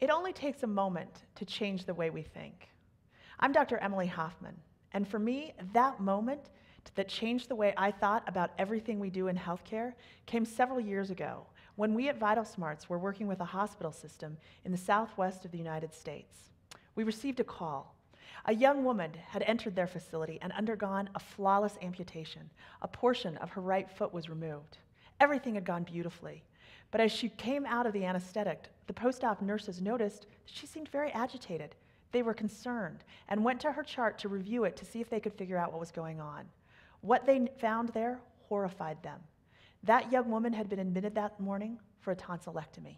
It only takes a moment to change the way we think. I'm Dr. Emily Hoffman, and for me, that moment that changed the way I thought about everything we do in healthcare came several years ago when we at Vital Smarts were working with a hospital system in the southwest of the United States. We received a call. A young woman had entered their facility and undergone a flawless amputation. A portion of her right foot was removed. Everything had gone beautifully. But as she came out of the anesthetic, the post-op nurses noticed that she seemed very agitated. They were concerned and went to her chart to review it to see if they could figure out what was going on. What they found there horrified them. That young woman had been admitted that morning for a tonsillectomy.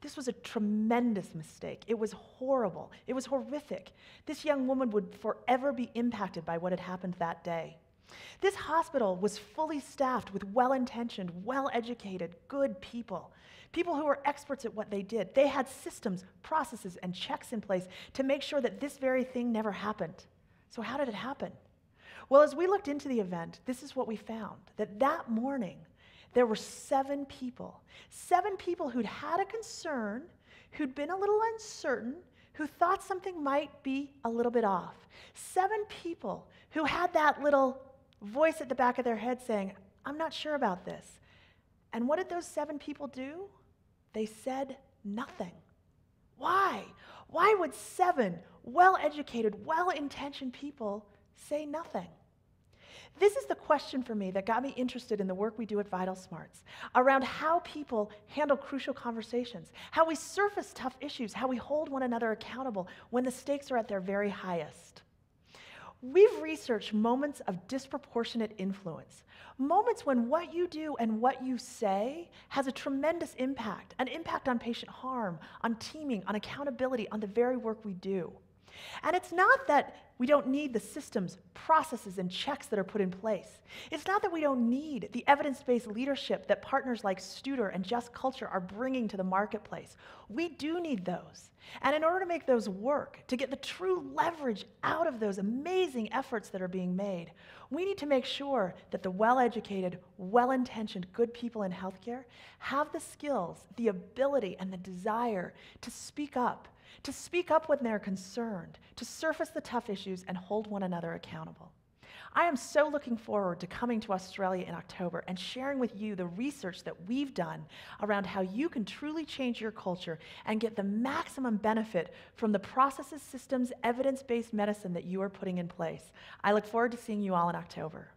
This was a tremendous mistake. It was horrible. It was horrific. This young woman would forever be impacted by what had happened that day. This hospital was fully staffed with well-intentioned, well-educated, good people. People who were experts at what they did. They had systems, processes, and checks in place to make sure that this very thing never happened. So how did it happen? Well, as we looked into the event, this is what we found, that morning, there were 7 people who'd had a concern, who'd been a little uncertain, who thought something might be a little bit off. 7 people who had that little voice at the back of their head saying, I'm not sure about this. And what did those 7 people do? They said nothing. Why? Why would 7 well-educated, well-intentioned people say nothing? This is the question for me that got me interested in the work we do at Vital Smarts, around how people handle crucial conversations, how we surface tough issues, how we hold one another accountable when the stakes are at their very highest. We've researched moments of disproportionate influence, moments when what you do and what you say has a tremendous impact, an impact on patient harm, on teaming, on accountability, on the very work we do. And it's not that we don't need the systems, processes, and checks that are put in place. It's not that we don't need the evidence-based leadership that partners like Studer and Just Culture are bringing to the marketplace. We do need those. And in order to make those work, to get the true leverage out of those amazing efforts that are being made, we need to make sure that the well-educated, well-intentioned, good people in healthcare have the skills, the ability, and the desire to speak up when they're concerned, to surface the tough issues and hold one another accountable. I am so looking forward to coming to Australia in October and sharing with you the research that we've done around how you can truly change your culture and get the maximum benefit from the processes, systems, evidence-based medicine that you are putting in place. I look forward to seeing you all in October.